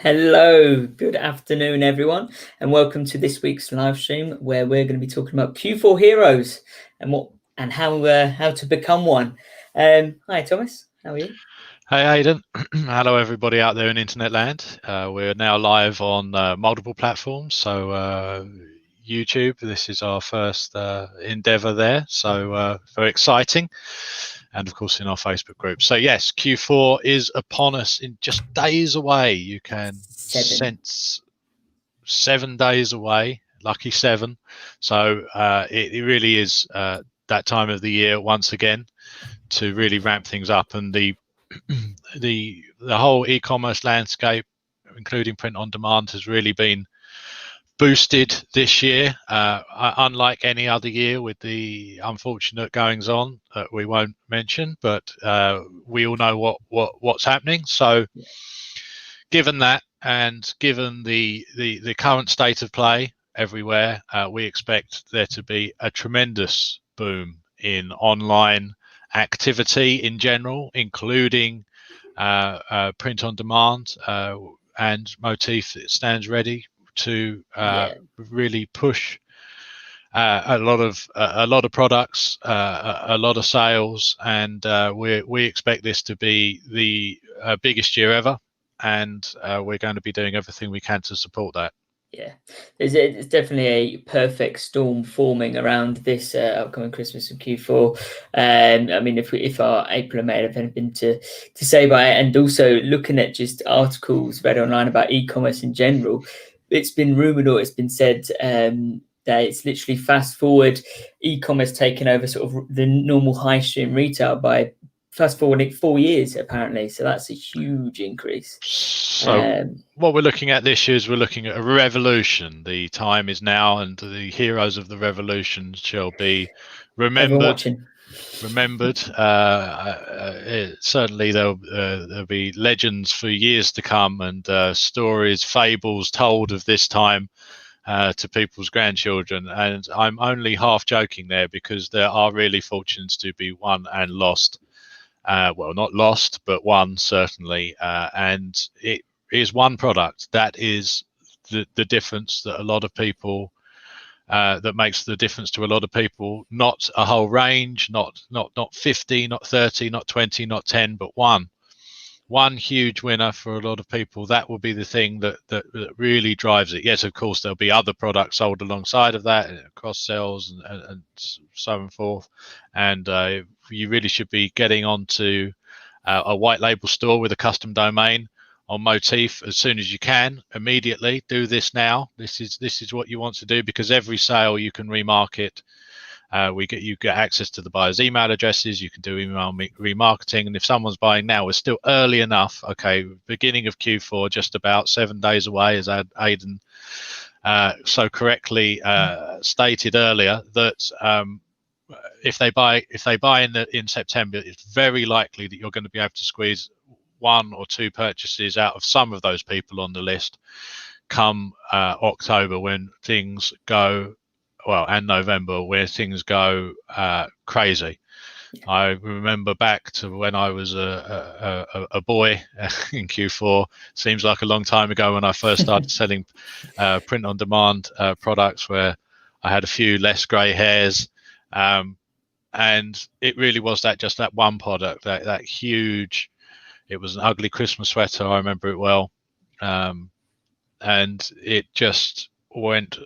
Hello, good afternoon, everyone, and welcome to this week's live stream where we're going to be talking about Q4 heroes and how to become one. Hi, Thomas. How are you? Hey Aidan, hello everybody out there in internet land. We're now live on multiple platforms, so YouTube, this is our first endeavor there, so very exciting, and of course in our Facebook group. So yes, Q4 is upon us, in just days away. You can sense 7 days away, lucky 7. So it really is that time of the year once again to really ramp things up, and the whole e-commerce landscape, including print on demand, has really been boosted this year, unlike any other year, with the unfortunate goings on that we won't mention, but we all know what's happening. So given that, and given the current state of play everywhere, we expect there to be a tremendous boom in online activity in general, including print on demand, and Moteefe stands ready to really push a lot of products, a lot of sales, and we expect this to be the biggest year ever, and we're going to be doing everything we can to support that. Yeah, it's definitely a perfect storm forming around this upcoming Christmas and Q4. I mean, if our April and May have anything to say about it, and also looking at just articles read online about e-commerce in general, it's been rumored or it's been said that it's literally fast forward e-commerce taking over sort of the normal high street retail by fast forwarding 4 years apparently. So that's a huge increase. So what we're looking at this year is we're looking at a revolution. The time is now, and the heroes of the revolution shall be remembered. Certainly there'll be legends for years to come, and stories, fables told of this time to people's grandchildren. And I'm only half joking there, because there are really fortunes to be won and lost. Well, not lost, but won, certainly. And it is one product that is the difference that a lot of people, that makes the difference to a lot of people. Not a whole range, not 50, not 30, not 20, not 10, but one huge winner for a lot of people. That will be the thing that really drives it. Yes, of course, there'll be other products sold alongside of that, cross sells and so on and forth. And you really should be getting onto a white label store with a custom domain on Moteefe as soon as you can. Immediately do this now. This is what you want to do, because every sale you can remarket. You get access to the buyer's email addresses. You can do email remarketing, and if someone's buying now, we're still early enough. Okay, beginning of Q4, just about 7 days away, as Aidan so correctly stated earlier, that if they buy in September, it's very likely that you're going to be able to squeeze 1 or 2 purchases out of some of those people on the list come October, when things go well, and November, where things go crazy. I remember back to when I was a boy in Q4. Seems like a long time ago, when I first started selling print on demand products, where I had a few less grey hairs, and it really was just that one product, that huge. It was an ugly Christmas sweater. I remember it well, and it just went.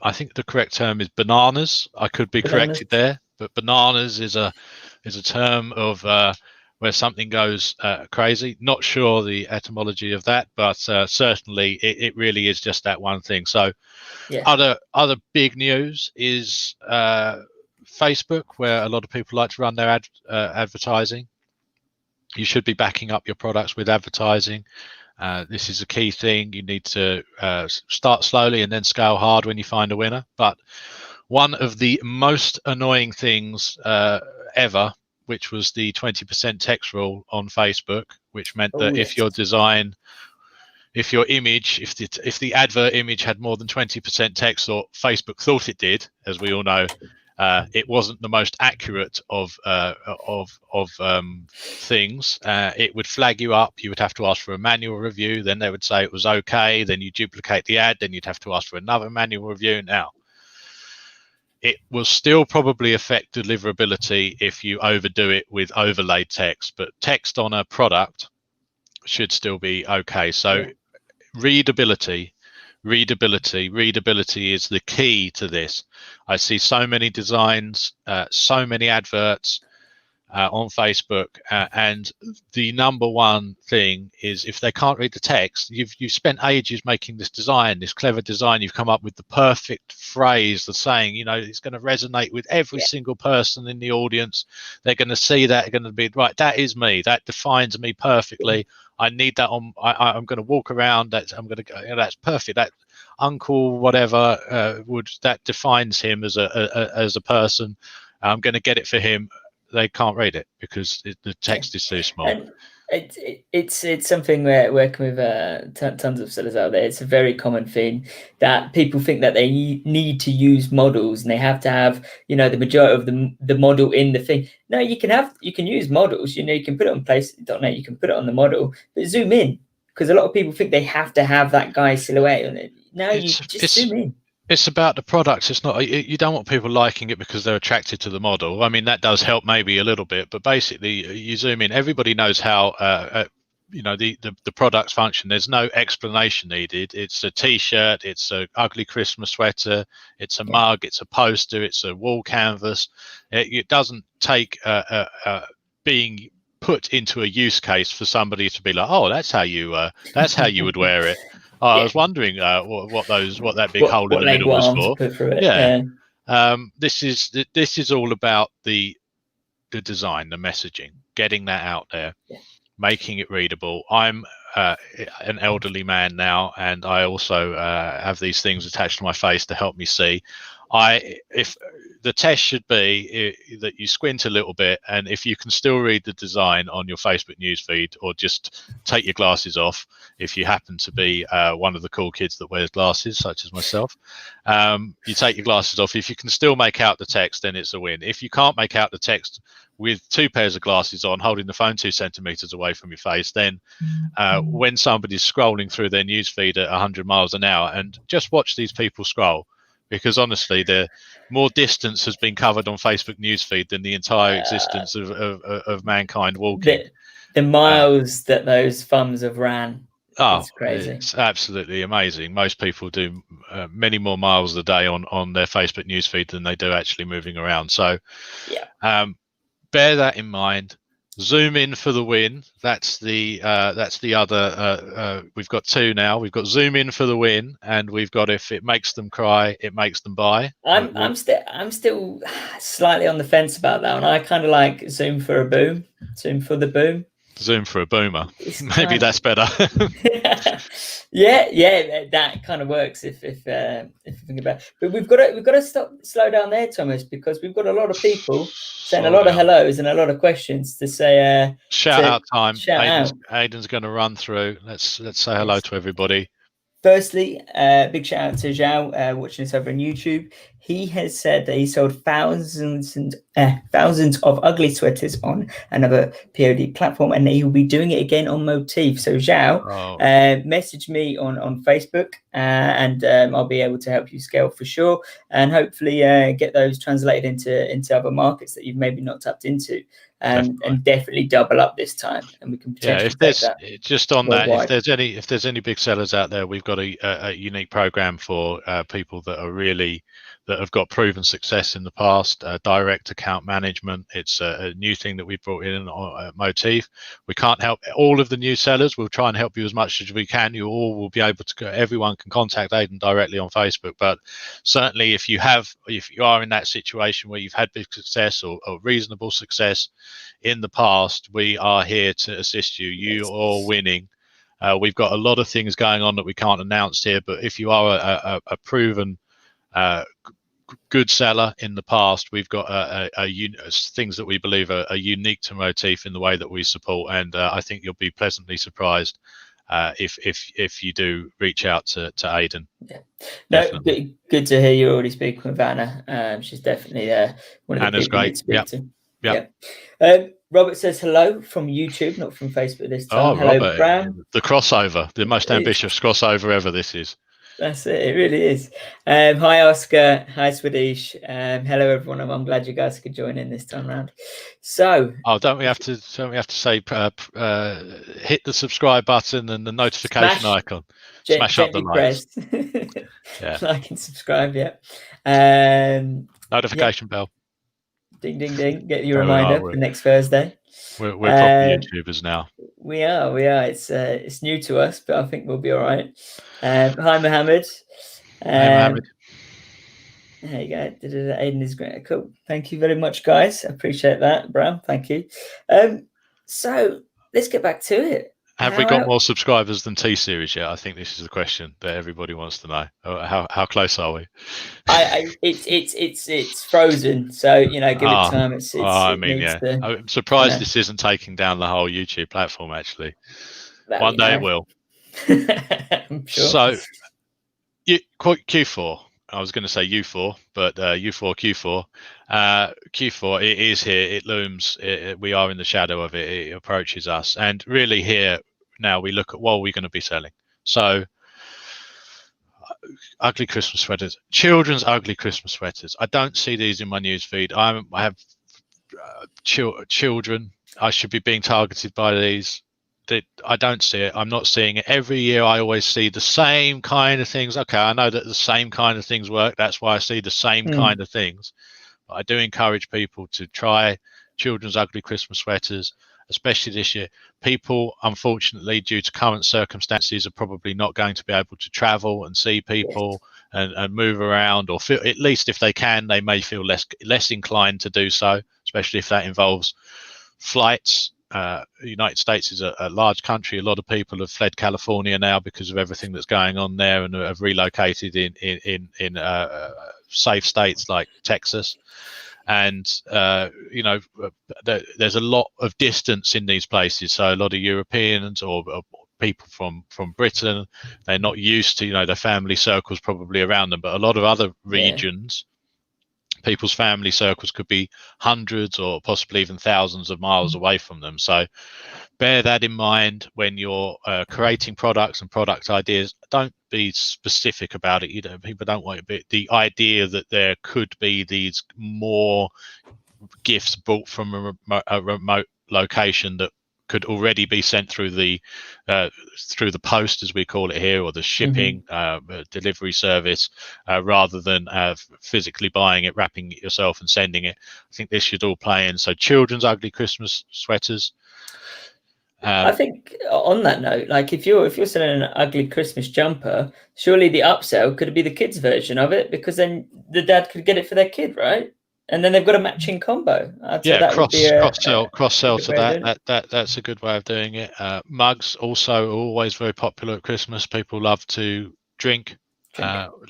I think the correct term is bananas. I could be corrected there, but bananas is a term of where something goes crazy. Not sure the etymology of that, but certainly it really is just that one thing. So other big news is Facebook, where a lot of people like to run their advertising. You should be backing up your products with advertising. This is a key thing. You need to start slowly and then scale hard when you find a winner. But one of the most annoying things ever, which was the 20% text rule on Facebook, which meant that if your design, if your image, if the advert image had more than 20% text, or Facebook thought it did, as we all know, It wasn't the most accurate of things. It would flag you up. You would have to ask for a manual review. Then they would say it was okay. Then you duplicate the ad. Then you'd have to ask for another manual review. Now, it will still probably affect deliverability if you overdo it with overlaid text, but text on a product should still be okay. So readability is the key to this. I see so many designs, so many adverts on Facebook, and the number one thing is if they can't read the text, you've spent ages making this clever design, you've come up with the perfect phrase, the saying, you know, it's going to resonate with every single person in the audience. They're going to see that, they're going to be right, that is me, that defines me perfectly. I need that on. I'm going to walk around. That's perfect. That uncle whatever that defines him as a person. I'm going to get it for him. They can't read it because the text is too small. And it's something where working with tons of sellers out there, it's a very common thing that people think that they need to use models and they have to have, you know, the majority of the model in the thing. No, you can use models, you know, you can put it on place.net, you can put it on the model, but zoom in, because a lot of people think they have to have that guy's silhouette on it. No, you just zoom in. It's about the products. It's not, you don't want people liking it because they're attracted to the model. I mean, that does help maybe a little bit, but basically you zoom in. Everybody knows how you know, the products function. There's no explanation needed. It's a t-shirt, it's a ugly Christmas sweater, it's a mug, it's a poster, it's a wall canvas. It doesn't take being put into a use case for somebody to be like, oh, that's how you would wear it. I was wondering what that big hole in the middle was for. Put through it. This is all about the design, the messaging, getting that out there, making it readable. I'm an elderly man now, and I also have these things attached to my face to help me see. If the test should be that you squint a little bit, and if you can still read the design on your Facebook newsfeed, or just take your glasses off if you happen to be one of the cool kids that wears glasses, such as myself, you take your glasses off. If you can still make out the text, then it's a win. If you can't make out the text with 2 pairs of glasses on, holding the phone 2 centimeters away from your face, then when somebody's scrolling through their newsfeed at 100 miles an hour, and just watch these people scroll, because honestly, more distance has been covered on Facebook newsfeed than the entire existence of mankind walking. The miles that those thumbs have ran. It's crazy. It's absolutely amazing. Most people do many more miles a day on their Facebook newsfeed than they do actually moving around. So bear that in mind. Zoom in for the win. That's the other. We've got 2 now. We've got zoom in for the win, and we've got if it makes them cry, it makes them buy. I'm still slightly on the fence about that one. I kind of like zoom for a boom. Zoom for the boom. Zoom for a boomer. Maybe that's better. yeah, that kind of works if you think about it. But we've got to slow down there, Thomas, because we've got a lot of people saying a lot of hellos and a lot of questions to say. Shout out time. Aidan's going to run through. Let's say hello to everybody. Firstly, big shout out to Zhao watching us over on YouTube. He has said that he sold thousands of ugly sweaters on another POD platform, and he will be doing it again on Moteefe. So Zhao, message me on Facebook, and I'll be able to help you scale for sure, and hopefully get those translated into other markets that you've maybe not tapped into. And definitely double up this time, and we can potentially if there's just on worldwide. That, if there's any big sellers out there, we've got a unique program for people that have got proven success in the past. Direct account management. It's a new thing that we brought in at Moteefe. We can't help all of the new sellers. We'll try and help you as much as we can. You all will be able to. Everyone can contact Aidan directly on Facebook. But certainly, if you are in that situation where you've had big success or reasonable success in the past, we are here to assist you. You are winning. We've got a lot of things going on that we can't announce here, but if you are a proven good seller in the past, we've got things that we believe are unique to Moteefe in the way that we support, and I think you'll be pleasantly surprised if you do reach out to Aidan. Yeah. No, Definitely. good to hear you're already speaking with Anna. She's definitely one of the Anna's people you need great. to speak to. Yep. Robert says hello from YouTube, not from Facebook this time. Oh, Hello, Robert, Bram. the crossover, the most ambitious crossover ever. This is. That's it. It really is. Hi, Oscar. Hi, Swedish. Hello, everyone. I'm glad you guys could join in this time around. So, don't we have to say hit the subscribe button and the notification icon, smash up the likes. Yeah, like and subscribe. Yeah. Notification bell. Ding, ding, ding. Get your reminder for next Thursday. We're proper YouTubers now. We are. It's new to us, but I think we'll be all right. Hi, Mohammed. Hey, Mohammed. There you go. Aidan is great. Cool. Thank you very much, guys. I appreciate that, Bram. Thank you. So let's get back to it. Have we got more subscribers than T-Series yet? I think this is the question that everybody wants to know. How close are we? It's frozen, so give it time. I'm surprised this isn't taking down the whole YouTube platform. Actually, one day it will. I'm sure. So, Q4. I was going to say U4, but U4, Q4. Q4, it is here. It looms. We are in the shadow of it. It approaches us. And really here, now we look at what are we going to be selling. So, ugly Christmas sweaters. Children's ugly Christmas sweaters. I don't see these in my newsfeed. I have children. I should be being targeted by these. I don't see it. I'm not seeing it. Every year I always see the same kind of things. Okay, I know that the same kind of things work. That's why I see the same kind of things. But I do encourage people to try children's ugly Christmas sweaters, especially this year. People, unfortunately, due to current circumstances, are probably not going to be able to travel and see people and move around, or feel, at least if they can, they may feel less inclined to do so, especially if that involves flights. The United States is a large country. A lot of people have fled California now because of everything that's going on there, and have relocated in safe states like Texas. And there's a lot of distance in these places. So a lot of Europeans or people from Britain, they're not used to, their family circles probably around them. But a lot of other regions, people's family circles could be hundreds or possibly even thousands of miles away from them. So bear that in mind when you're creating products and product ideas. Don't be specific about it. People don't want it. The idea that there could be these more gifts bought from a remote location that could already be sent through the post, as we call it here, or the shipping delivery service, rather than physically buying it, wrapping it yourself and sending it. I think this should all play in. So children's ugly Christmas sweaters. I think on that note, like if you're selling an ugly Christmas jumper, surely the upsell could be the kids' version of it, because then the dad could get it for their kid, right? And then they've got a matching combo. Cross-sell to that. That's a good way of doing it. Mugs also are always very popular at Christmas. People love to drink.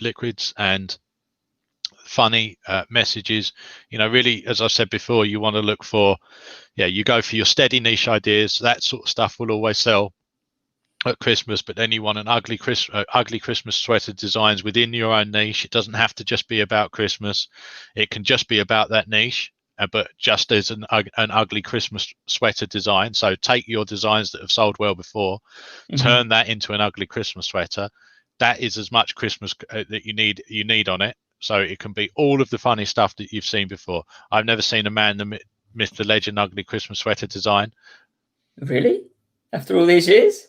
Liquids and funny messages. Really, as I said before, you want to look for, you go for your steady niche ideas. That sort of stuff will always sell at Christmas, but then you want an ugly Christmas sweater designs within your own niche. It doesn't have to just be about Christmas. It can just be about that niche, but just as an ugly Christmas sweater design. So take your designs that have sold well before, turn that into an ugly Christmas sweater. That is as much Christmas that you need on it. So it can be all of the funny stuff that you've seen before. I've never seen a man, the myth, the legend, ugly Christmas sweater design. Really? After all these years?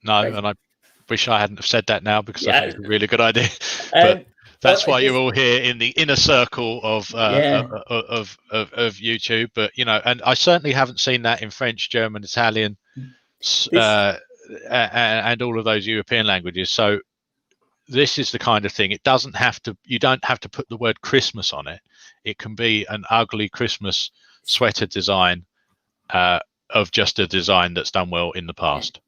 No, and I wish I hadn't have said that now, because I think it's a really good idea. But that's why you're all here in the inner circle of YouTube. But and I certainly haven't seen that in French, German, Italian, and all of those European languages. So this is the kind of thing. It doesn't have to. You don't have to put the word Christmas on it. It can be an ugly Christmas sweater design of just a design that's done well in the past.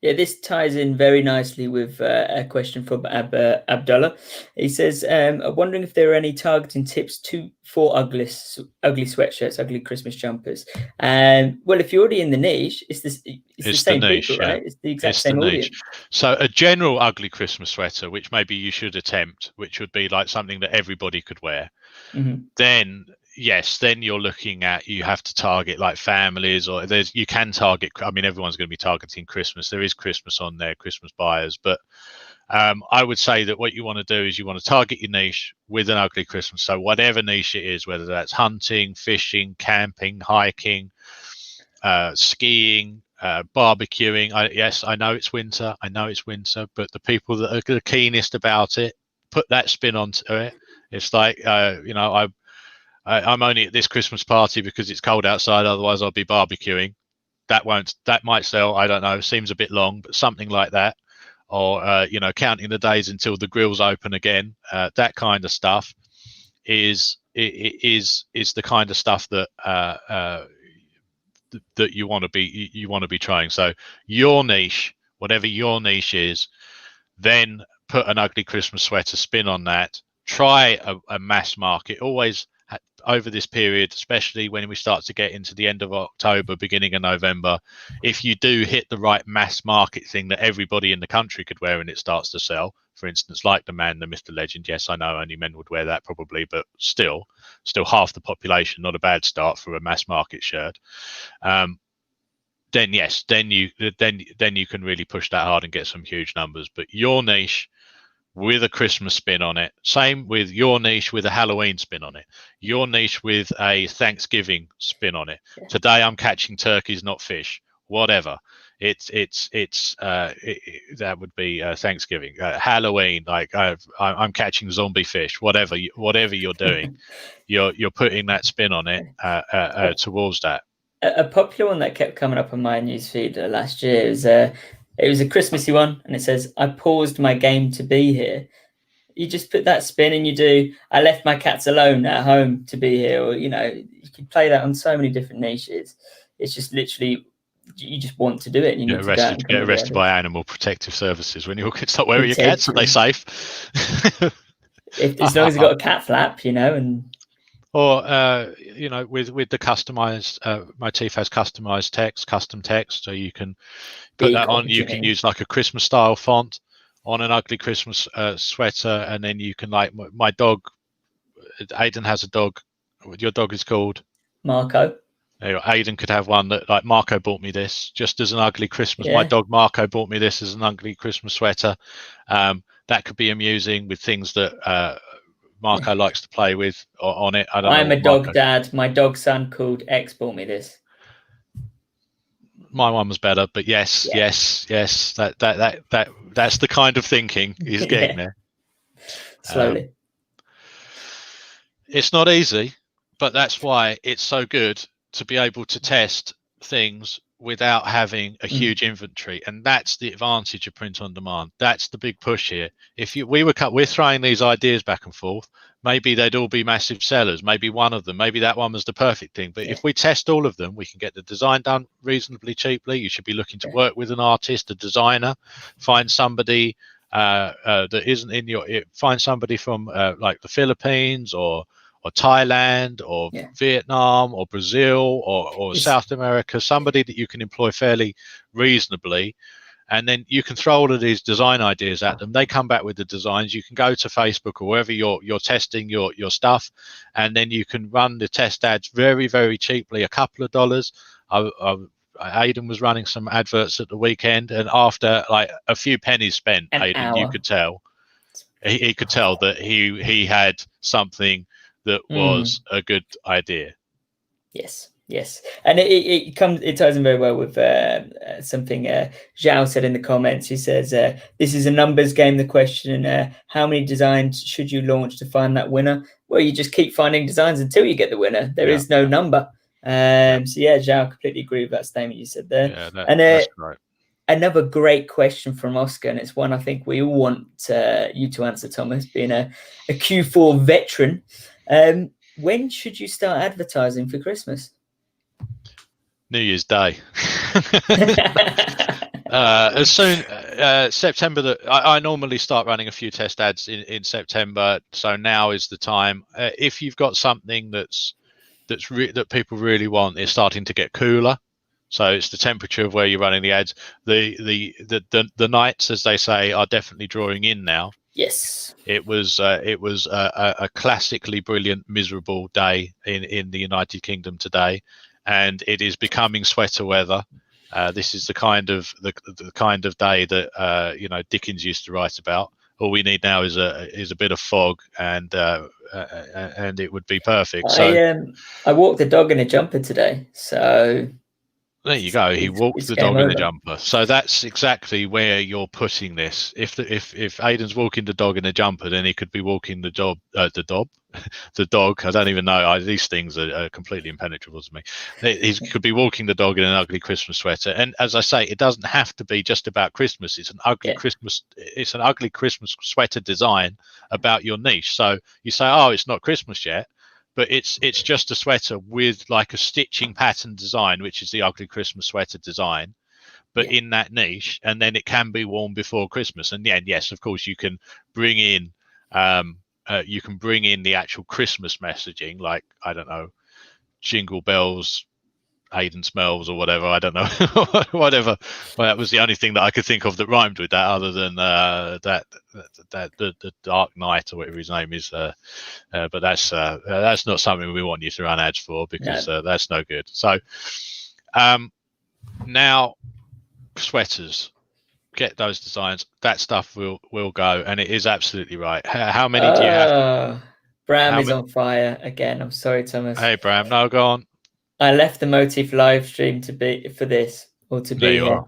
Yeah, this ties in very nicely with a question from Abdullah. He says, "I'm wondering if there are any targeting tips for ugly sweatshirts, ugly Christmas jumpers." Well, if you're already in the niche, it's the It's the same people, niche, yeah. right? It's the exact It's the same niche. audience. So a general ugly Christmas sweater, which maybe you should attempt, which would be like something that everybody could wear. Then yes, then you're looking at, you have to target like families, or you can target, I mean, everyone's going to be targeting Christmas. There is Christmas on there, Christmas buyers, but I would say that what you want to do is you want to target your niche with an ugly Christmas. So whatever niche it is, whether that's hunting, fishing, camping, hiking, skiing, barbecuing. Yes, I know it's winter. But the people that are the keenest about it, put that spin onto it. It's like, I'm only at this Christmas party because it's cold outside. Otherwise, I'll be barbecuing. That might sell. I don't know. Seems a bit long, but something like that. Or counting the days until the grill's open again. That kind of stuff is the kind of stuff that that you want to be trying. So your niche, whatever your niche is, then put an ugly Christmas sweater spin on that. Try a mass market. Always over this period, especially when we start to get into the end of October, beginning of November, if you do hit the right mass market thing that everybody in the country could wear and it starts to sell, for instance, like the Man, the Myth, the Legend. Yes, I know only men would wear that probably, but still half the population, not a bad start for a mass market shirt. Then yes, then you can really push that hard and get some huge numbers. But your niche with a Christmas spin on it, same with your niche with a Halloween spin on it, your niche with a Thanksgiving spin on it. Yeah. Today I'm catching turkeys, not fish. Whatever. That would be Thanksgiving. Halloween, like I'm catching zombie fish. Whatever you're doing, you're putting that spin on it towards that. A popular one that kept coming up on my newsfeed last year is it was a Christmassy one, and it says, "I paused my game to be here." You just put that spin and you do, "I left my cats alone at home to be here," or you can play that on so many different niches. It's just literally, you just want to do it. And you need to go out and get arrested by Animal Protective Services when you start wearing your cats. Are they safe? As long as you've got a cat flap, and. Or with the customized, Moteefe has customized text, custom text, so you can put that on. You can use like a Christmas style font on an ugly Christmas sweater, and then you can, like, my dog, Aidan has a dog. Your dog is called Marco. Aidan could have one that, like, Marco bought me this just as an ugly Christmas. Yeah. My dog Marco bought me this as an ugly Christmas sweater. That could be amusing with things that Marco likes to play with on it. I'm a dog dad. My dog son called X bought me this. My one was better, but yes. That's the kind of thinking he's getting there. Slowly. It's not easy, but that's why it's so good to be able to test things without having a huge inventory, and that's the advantage of print on demand. That's the big push here. If we're throwing these ideas back and forth, maybe they'd all be massive sellers, maybe one of them, maybe that one was the perfect thing, but if we test all of them, we can get the design done reasonably cheaply. You should be looking to work with an artist, a designer, find somebody that isn't find somebody from like the Philippines or Thailand or Vietnam or Brazil or South America, somebody that you can employ fairly reasonably, and then you can throw all of these design ideas at them. They come back with the designs. You can go to Facebook or wherever you're testing your stuff, and then you can run the test ads very, very cheaply, a couple of dollars. Aidan was running some adverts at the weekend, and after like a few pennies spent, Aidan, you could tell he could tell that he had something that was a good idea. Yes, and it ties in very well with something Zhao said in the comments. He says, "This is a numbers game. The question: how many designs should you launch to find that winner?" Well, you just keep finding designs until you get the winner. There is no number. So Zhao, completely agree with that statement you said there. Yeah, that's right. Another great question from Oscar, and it's one I think we all want you to answer, Thomas, being a Q4 veteran. When should you start advertising for Christmas? New Year's Day. As soon September, I normally start running a few test ads in September. So now is the time. If you've got something that people really want, it's starting to get cooler. So it's the temperature of where you're running the ads. The nights, as they say, are definitely drawing in now. Yes. It was a classically brilliant, miserable day in the United Kingdom today, and it is becoming sweater weather. This is the kind of day that Dickens used to write about. All we need now is a bit of fog, and it would be perfect. I walked the dog in a jumper today, so there you go. He walked the dog in a jumper. So that's exactly where you're putting this. If Aidan's walking the dog in a jumper, then he could be walking the dog. The dog. I don't even know. These things are completely impenetrable to me. He could be walking the dog in an ugly Christmas sweater. And as I say, it doesn't have to be just about Christmas. It's an ugly Christmas. It's an ugly Christmas sweater design about your niche. So you say, oh, it's not Christmas yet. But it's just a sweater with like a stitching pattern design, which is the ugly Christmas sweater design, but in that niche, and then it can be worn before Christmas. And yes, of course, you can bring in the actual Christmas messaging, like, I don't know, jingle bells, Aidan smells, or whatever. I don't know, whatever. Well, that was the only thing that I could think of that rhymed with that, other than the Dark Knight, or whatever his name is. But that's not something we want you to run ads for, because that's no good. So now sweaters, get those designs. That stuff will go, and it is absolutely right. How many do you have? Bram is on fire again. I'm sorry, Thomas. Hey, Bram. No, go on. I left the Moteefe live stream to be for this, or to be here.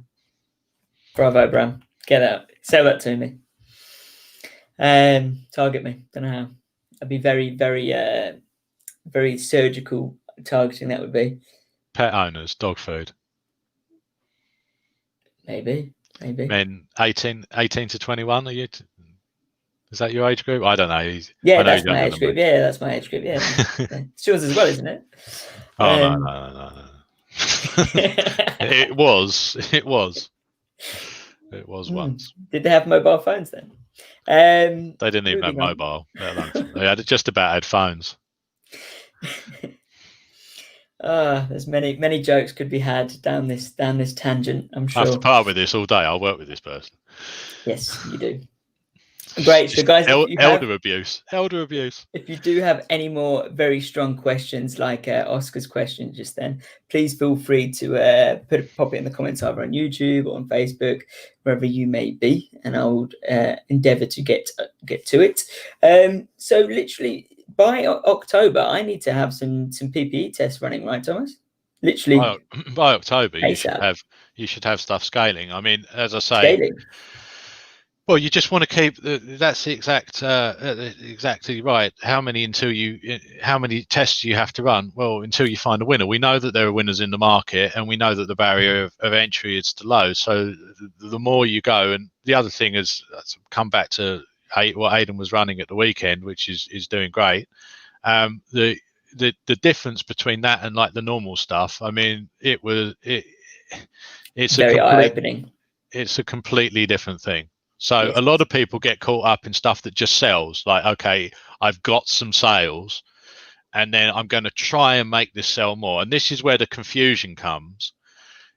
Bravo, Bram. Get out. Say that to me. Target me. Don't know how. I'd be very, very, very surgical targeting. That would be pet owners, dog food. Maybe. Men 18 to 21. Are you? Is that your age group? I don't know. That's my age group. Yeah, that's my age group. Yeah, it's yours as well, isn't it? Oh no. It was once. Did they have mobile phones then? They didn't even have mobile. They had just about had phones. There's many jokes could be had down this tangent, I'm sure. I have to part with this all day. I'll work with this person. Yes, you do. Great. So guys, elder abuse. If you do have any more very strong questions, like Oscar's question just then, please feel free to pop it in the comments, either on YouTube or on Facebook, wherever you may be, and I'll endeavor to get to it. So literally by October, I need to have some PPE tests running, right, Thomas? Literally by October, you should have stuff scaling. I mean, as I say, scaling. Well, you just want to keep. That's exactly right. How many tests you have to run? Well, until you find a winner. We know that there are winners in the market, and we know that the barrier of entry is too low. So the more you go, and the other thing is, come back to what Aidan was running at the weekend, which is doing great. The difference between that and like the normal stuff. I mean, it's very eye-opening. It's a completely different thing. So a lot of people get caught up in stuff that just sells, like, okay, I've got some sales and then I'm going to try and make this sell more. And this is where the confusion comes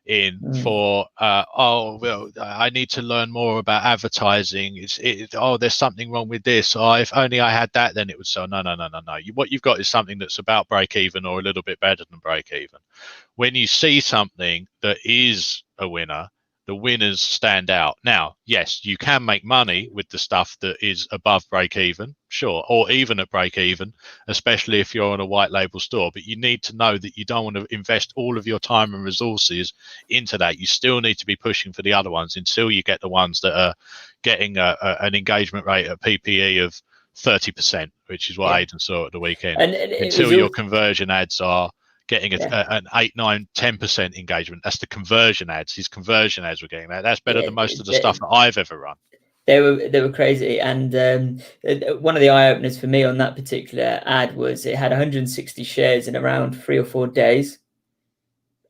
in for, I need to learn more about advertising. There's something wrong with this. If only I had that, then it would sell. No. What you've got is something that's about break even or a little bit better than break even. When you see something that is a winner, the winners stand out. Now, yes, you can make money with the stuff that is above break even, sure, or even at break even, especially if you're on a white label store. But you need to know that you don't want to invest all of your time and resources into that. You still need to be pushing for the other ones until you get the ones that are getting an engagement rate at PPE of 30%, which is what Aidan saw at the weekend. And until your conversion ads are getting an 8, 9, 10% engagement. That's the conversion ads. His conversion ads were getting that. That's better than most of the stuff that I've ever run. They were crazy. And one of the eye openers for me on that particular ad was it had 160 shares in around 3 or 4 days.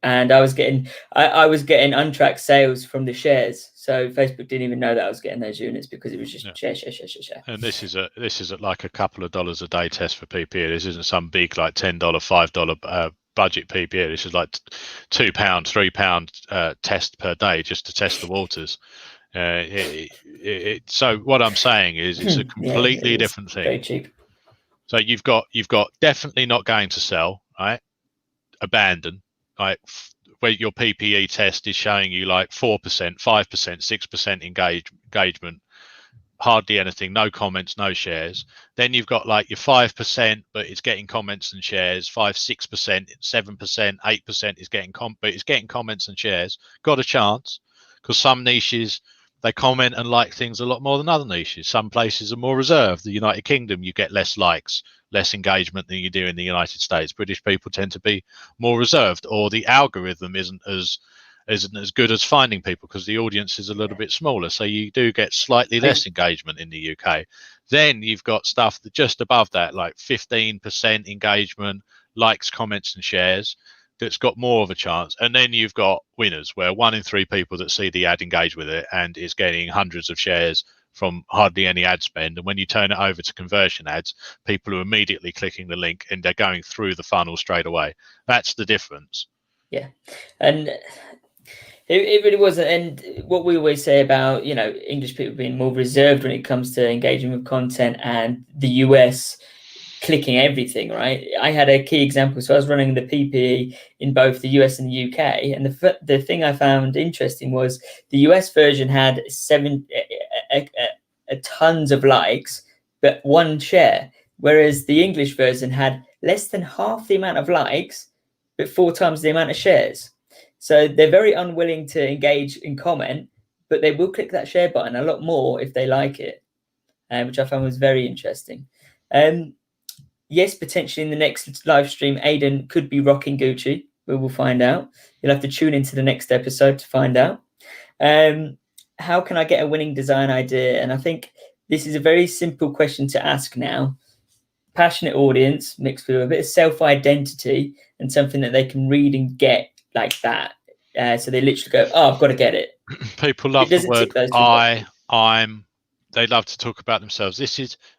and I was getting untracked sales from the shares. So Facebook didn't even know that I was getting those units because it was just share. And this is like a couple of dollars a day test for PPE. This isn't some big like $10, $5 budget PPE. This is like £2, £3 test per day just to test the waters. So what I'm saying is it's a completely different thing. Very cheap. So you've got definitely not going to sell, right? Abandon, like where your PPE test is showing you like 4%, 5%, 6% engagement, hardly anything, no comments, no shares. Then you've got like your 5%, but it's getting comments and shares. 5%, 6%, 7%, 8% is getting but it's getting comments and shares. Got a chance, because some niches they comment and like things a lot more than other niches. Some places are more reserved. The United Kingdom, you get less likes, less engagement than you do in the United States. British people tend to be more reserved, or the algorithm isn't as good as finding people because the audience is a little bit smaller. So you do get slightly less engagement in the UK. Then you've got stuff that just above that, like 15% engagement, likes, comments, and shares, that's got more of a chance. And then you've got winners, where 1 in 3 people that see the ad engage with it and is getting hundreds of shares from hardly any ad spend. And when you turn it over to conversion ads, people are immediately clicking the link and they're going through the funnel straight away. That's the difference. Yeah. And it really wasn't. And what we always say about, English people being more reserved when it comes to engaging with content, and the US clicking everything, right? I had a key example. So I was running the PPE in both the US and the UK, and the thing I found interesting was the US version had tons of likes, but 1 share, whereas the English version had less than half the amount of likes, but 4 times the amount of shares. So they're very unwilling to engage in comment, but they will click that share button a lot more if they like it, which I found was very interesting. Yes, potentially in the next live stream, Aidan could be rocking Gucci. We will find out. You'll have to tune into the next episode to find out. How can I get a winning design idea? And I think this is a very simple question to ask now. Passionate audience mixed with a bit of self-identity and something that they can read and get like that. So they literally go, "Oh, I've got to get it." People love the word I'm. They love to talk about themselves.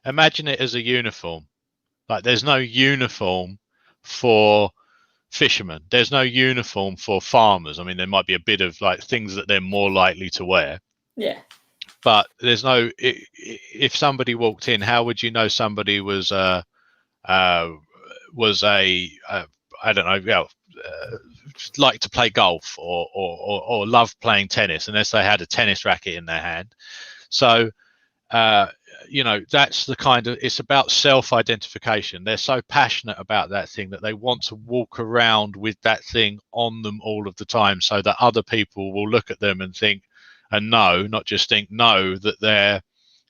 Imagine it as a uniform. Like there's no uniform for fishermen. There's no uniform for farmers. I mean, there might be a bit of like things that they're more likely to wear. Yeah. But there's no. If somebody walked in, how would you know somebody was a I don't know, like to play golf or love playing tennis, unless they had a tennis racket in their hand. So that's the kind of, it's about self-identification. They're so passionate about that thing that they want to walk around with that thing on them all of the time, so that other people will look at them and think and know, not just think, know that they're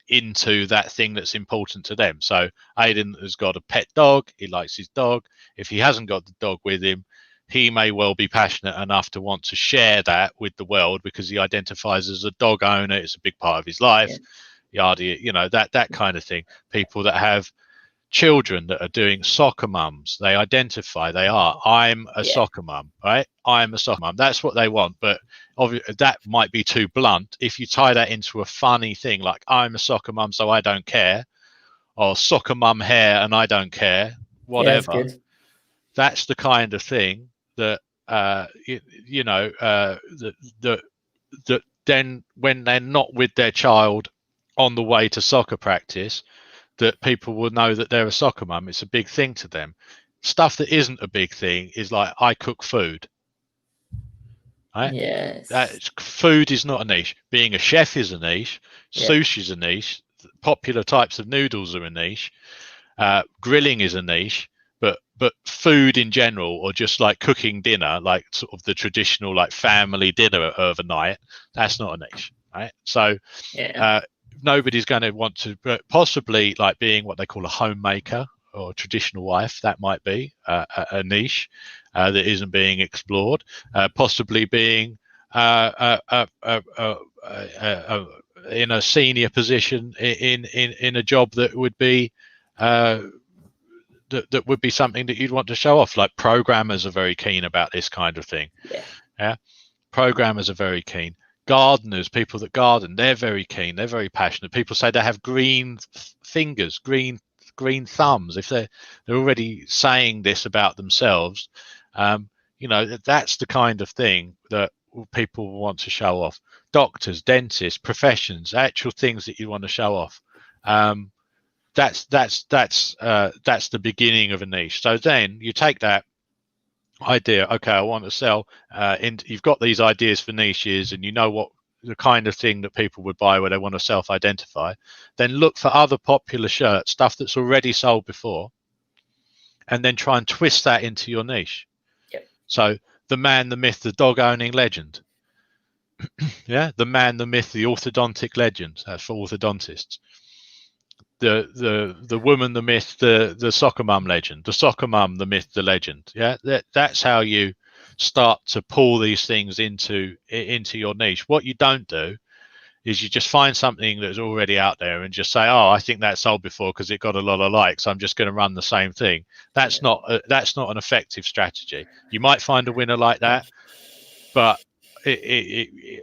into that thing that's important to them. So Aidan has got a pet dog. He likes his dog. If he hasn't got the dog with him, he may well be passionate enough to want to share that with the world because he identifies as a dog owner. It's a big part of his life. That kind of thing. People that have children that are doing soccer mums, they identify, I'm a soccer mum, right? I'm a soccer mum. That's what they want. But obviously that might be too blunt. If you tie that into a funny thing like I'm a soccer mum, so I don't care, or soccer mum hair and I don't care, whatever. Yeah, that's the kind of thing that that then when they're not with their child on the way to soccer practice, that people will know that they're a soccer mum. It's a big thing to them. Stuff that isn't a big thing is like, I cook food. Right? Yes. Food is not a niche. Being a chef is a niche. Sushi is a niche. Popular types of noodles are a niche. Grilling is a niche. But food in general, or just like cooking dinner, like sort of the traditional like family dinner overnight, that's not a niche, right? So nobody's going to want to, possibly like being what they call a homemaker or a traditional wife, that might be a niche that isn't being explored. Possibly being in a senior position in a job that would be that would be something that you'd want to show off? Like programmers are very keen about this kind of thing. Yeah. Programmers are very keen. Gardeners, people that garden, they're very keen. They're very passionate. People say they have green fingers, green thumbs. If they're already saying this about themselves, that's the kind of thing that people want to show off. Doctors, dentists, professions, actual things that you want to show off. That's the beginning of a niche. So then you take that idea, okay, I want to sell, and you've got these ideas for niches, and you know what the kind of thing that people would buy where they want to self-identify. Then look for other popular shirts, stuff that's already sold before, and then try and twist that into your niche. So the man, the myth, the dog owning legend. The man, the myth, the orthodontic legend. That's for orthodontists. The woman, the myth, the soccer mum legend. The soccer mum, the myth, the legend. That's how you start to pull these things into your niche. What you don't do is you just find something that's already out there and just say, oh, I think that sold before because it got a lot of likes, I'm just going to run the same thing. That's not an effective strategy. You might find a winner like that, but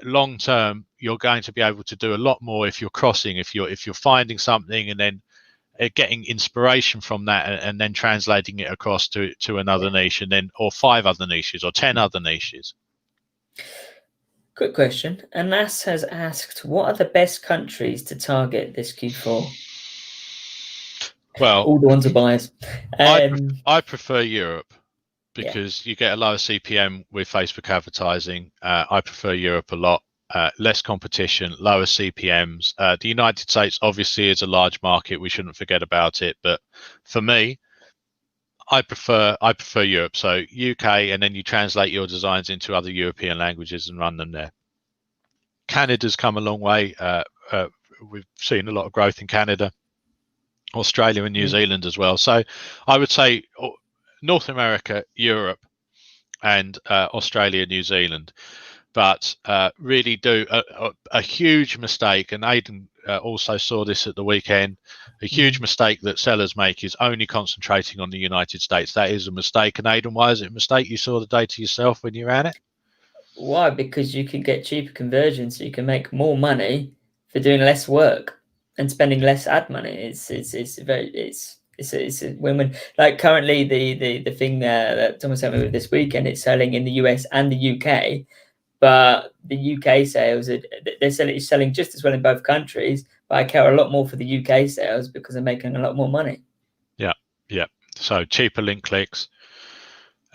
long term, you're going to be able to do a lot more if you're crossing, if you're finding something and then getting inspiration from that and then translating it across to another niche, and then or 5 other niches or 10 other niches. Quick question. Anas has asked, what are the best countries to target this Q4? Well, all the ones are buyers. I prefer Europe because you get a lower CPM with Facebook advertising. I prefer Europe a lot. Less competition, lower CPMs. The United States obviously is a large market. We shouldn't forget about it. But for me, I prefer Europe. So UK, and then you translate your designs into other European languages and run them there. Canada's come a long way. We've seen a lot of growth in Canada, Australia and New Zealand as well. So I would say North America, Europe, and Australia, New Zealand. But really do a huge mistake, and Aidan also saw this at the weekend, a huge mistake that sellers make is only concentrating on the United States. That is a mistake. And Aidan, why is it a mistake? You saw the data yourself when you ran it. Why? Because you can get cheaper conversions, so you can make more money for doing less work and spending less ad money. It's a win-win. Like currently, the thing that someone sent me with this weekend, it's selling in the US and the UK. But the UK sales, they're selling just as well in both countries. But I care a lot more for the UK sales because they're making a lot more money. Yeah. So cheaper link clicks.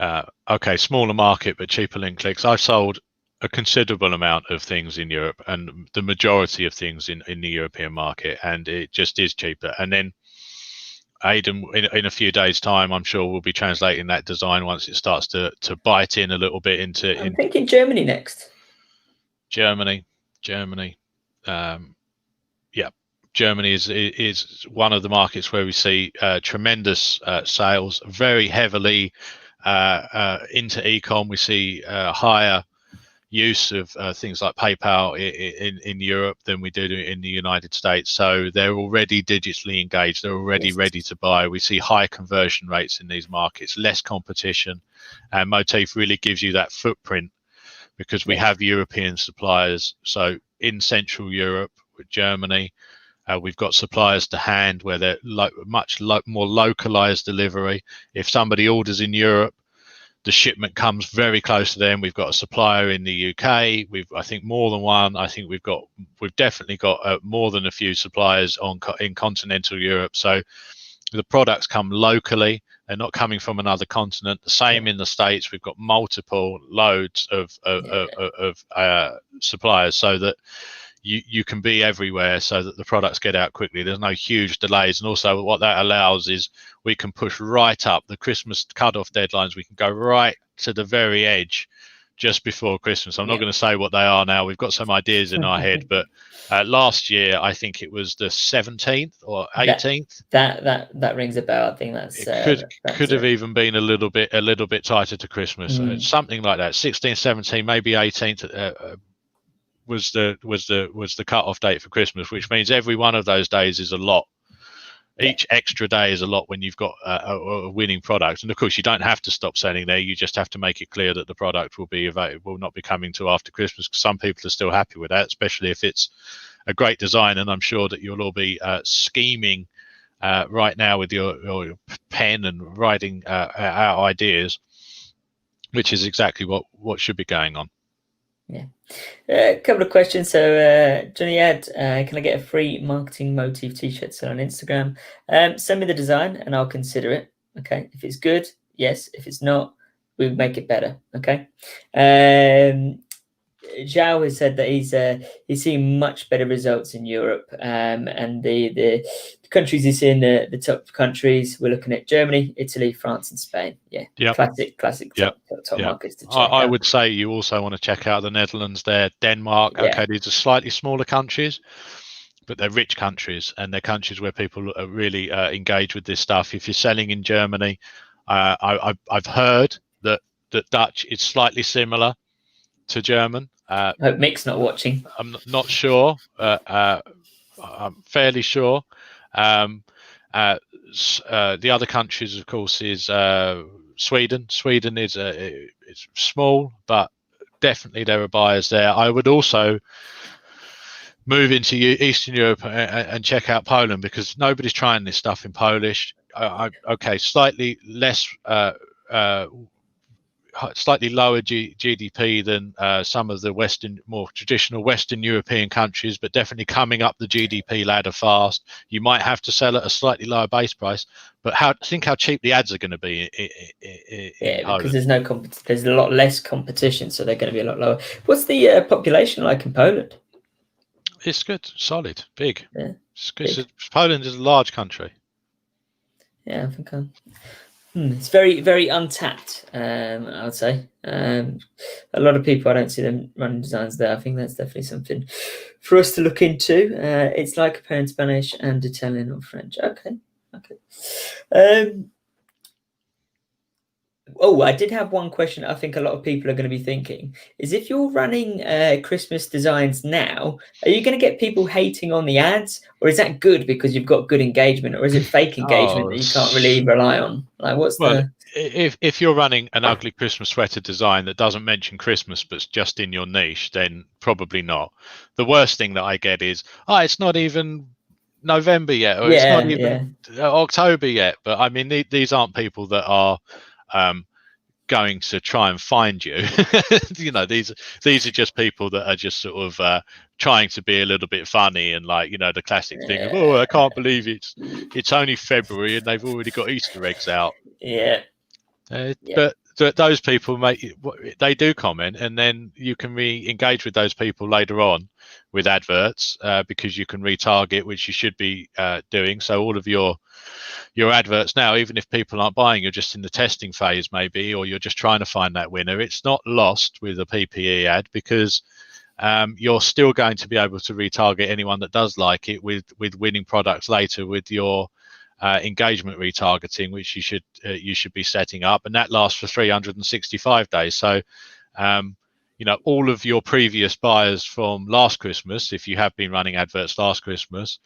Okay, smaller market, but cheaper link clicks. I've sold a considerable amount of things in Europe and the majority of things in the European market, and it just is cheaper. And then Aidan, in a few days' time, I'm sure we'll be translating that design once it starts to bite in a little bit into. I'm thinking Germany next. Germany. Germany is one of the markets where we see tremendous sales, very heavily into ecom. We see higher use of things like PayPal in Europe than we do in the United States. So they're already digitally engaged. They're already ready to buy. We see high conversion rates in these markets, less competition. And Moteefe really gives you that footprint because we have European suppliers. So in Central Europe, with Germany, we've got suppliers to hand where they're much more localized delivery. If somebody orders in Europe, the shipment comes very close to them. We've got a supplier in the UK. I think more than one. I think we've definitely got more than a few suppliers in continental Europe. So the products come locally. They're not coming from another continent. The same in the States. We've got multiple loads of suppliers, so that you can be everywhere, so that the products get out quickly. There's no huge delays. And also what that allows is we can push right up the Christmas cutoff deadlines. We can go right to the very edge just before Christmas. I'm not going to say what they are now. We've got some ideas in our head, but last year, I think it was the 17th or 18th. That rings a bell. I think could have even been a little bit tighter to Christmas. Something like that. 16th, 17th, maybe 18th. Was the cutoff date for Christmas, which means every one of those days is a lot. Each extra day is a lot when you've got a winning product. And of course, you don't have to stop selling there. You just have to make it clear that the product will not be coming till after Christmas, because some people are still happy with that, especially if it's a great design. And I'm sure that you'll all be scheming right now with your pen and writing out ideas, which is exactly what should be going on. Yeah. A couple of questions. So Johnny Ad, can I get a free marketing Moteefe t-shirt sale on Instagram? Send me the design and I'll consider it. Okay. If it's good, yes. If it's not, we'll make it better. Okay. Zhao has said that he's seeing much better results in Europe, and the countries he's seeing, the top countries, we're looking at Germany, Italy, France, and Spain. Yeah, yep. classic top markets to check I out. would say you also want to check out the Netherlands there, Denmark. Yeah. Okay, these are slightly smaller countries, but they're rich countries, and they're countries where people are really engaged with this stuff. If you're selling in Germany, I've heard that Dutch is slightly similar to German. I hope Mick's not watching. I'm not sure. I'm fairly sure. The other countries, of course, is Sweden. Sweden is it's small, but definitely there are buyers there. I would also move into Eastern Europe and check out Poland, because nobody's trying this stuff in Polish. Okay, slightly less. Slightly lower GDP than some of the more traditional Western European countries, but definitely coming up the GDP ladder fast. You might have to sell at a slightly lower base price, but think how cheap the ads are going to be in Poland. Because there's there's a lot less competition, so they're going to be a lot lower. What's the population like in Poland? It's good, solid, big. Yeah, it's good. Poland is a large country. Yeah, I think it's very, very untapped, I would say. A lot of people, I don't see them running designs there. I think that's definitely something for us to look into. It's like comparing Spanish and Italian or French. Okay. I did have one question I think a lot of people are going to be thinking is, if you're running Christmas designs now, are you going to get people hating on the ads, or is that good because you've got good engagement, or is it fake engagement that you can't really rely on? Like, if you're running an ugly Christmas sweater design that doesn't mention Christmas but's just in your niche, then probably not. The worst thing that I get is, it's not even November yet, or it's not even October yet. But I mean, these aren't people that are going to try and find you. These are just people that are just sort of trying to be a little bit funny, and the classic thing of, I can't believe it's only February and they've already got Easter eggs out. But those people they do comment, and then you can re-engage with those people later on with adverts, because you can retarget, which you should be doing. So all of your adverts now, even if people aren't buying, you're just in the testing phase maybe, or you're just trying to find that winner, it's not lost with a PPE ad, because you're still going to be able to retarget anyone that does like it with winning products later with your engagement retargeting, which you should be setting up, and that lasts for 365 days. So all of your previous buyers from last Christmas, if you have been running adverts last Christmas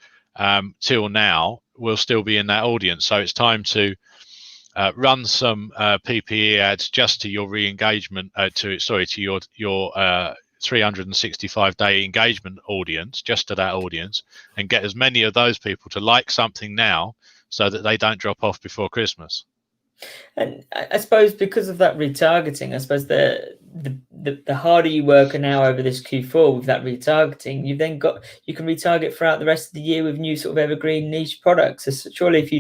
till now, will still be in that audience. So it's time to run some PPE ads just to your re-engagement to your 365-day engagement audience, just to that audience, and get as many of those people to like something now, so that they don't drop off before Christmas. And I suppose because of that retargeting, I suppose the harder you work now over this Q4 with that retargeting, you can retarget throughout the rest of the year with new sort of evergreen niche products. So surely if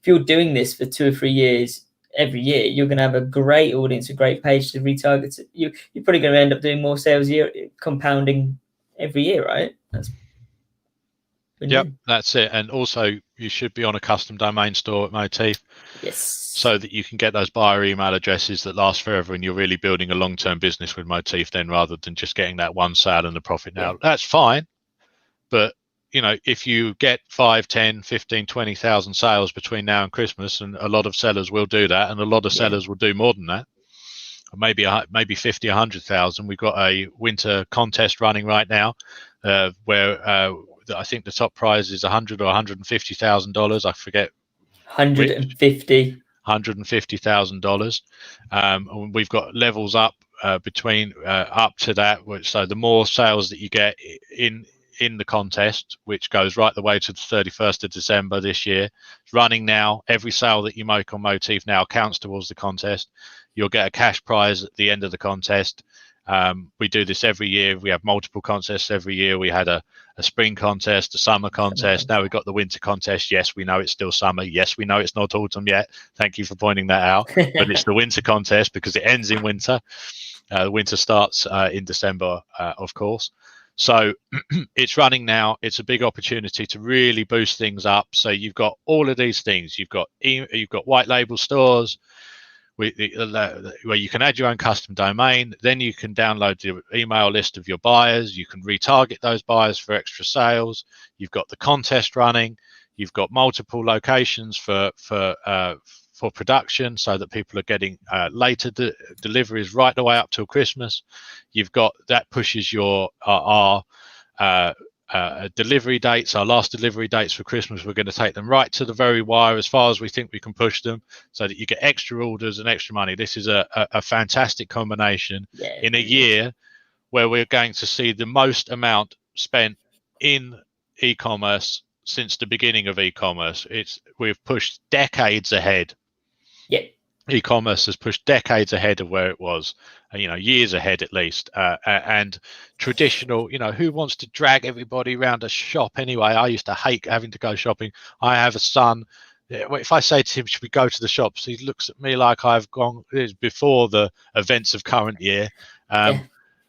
you're doing this for 2 or 3 years every year, you're going to have a great audience, a great page to retarget. You're probably going to end up doing more sales compounding every year, right? Yep, that's it. And also, you should be on a custom domain store at Moteefe. Yes. So that you can get those buyer email addresses that last forever, and you're really building a long-term business with Moteefe then, rather than just getting that one sale and the profit now. Yeah. That's fine. But, if you get 5, 10, 15, 20,000 sales between now and Christmas, and a lot of sellers will do that, and a lot of sellers will do more than that, maybe 50, 100,000. We've got a winter contest running right now where I think the top prize is $100,000 or $150,000. I forget. 150. $150,000. We've got levels up between up to that. So the more sales that you get in the contest, which goes right the way to the 31st of December this year, it's running now. Every sale that you make on Moteefe now counts towards the contest. You'll get a cash prize at the end of the contest. We do this every year. We have multiple contests every year. We had a spring contest, a summer contest. Now we've got the winter contest. Yes, we know it's still summer. Yes, we know it's not autumn yet. Thank you for pointing that out. But it's the winter contest because it ends in winter. Winter starts in December, of course. So it's running now. It's a big opportunity to really boost things up. So you've got all of these things. You've got white label stores, where you can add your own custom domain. Then you can download the email list of your buyers. You can retarget those buyers for extra sales. You've got the contest running. You've got multiple locations for production, so that people are getting later deliveries right the way up till Christmas. You've got that pushes your our delivery dates, our last delivery dates for Christmas. We're going to take them right to the very wire, as far as we think we can push them, so that you get extra orders and extra money. This is a fantastic combination in a year where we're going to see the most amount spent in e-commerce since the beginning of e-commerce. We've pushed decades ahead. E-commerce has pushed decades ahead of where it was, years ahead at least. And traditional, who wants to drag everybody around a shop anyway? I used to hate having to go shopping. I have a son. If I say to him, should we go to the shops? He looks at me like I've gone before the events of current year.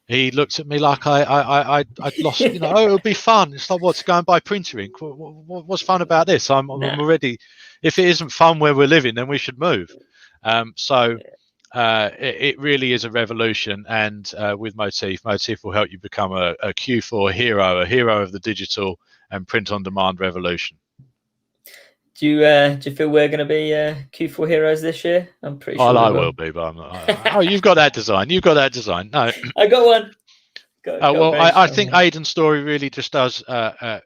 He looks at me like I'd lost, oh, it'll be fun. It's like, what's going by printer ink? What's fun about this? I'm already, if it isn't fun where we're living, then we should move. It really is a revolution. And with Moteefe will help you become a Q4 hero, a hero of the digital and print on demand revolution. Do you feel we're going to be Q4 heroes this year? I'm pretty sure. I will be, but I'm not. Oh, you've got that design. You've got that design. No, I got one. I think Aidan's story really just does. Aidan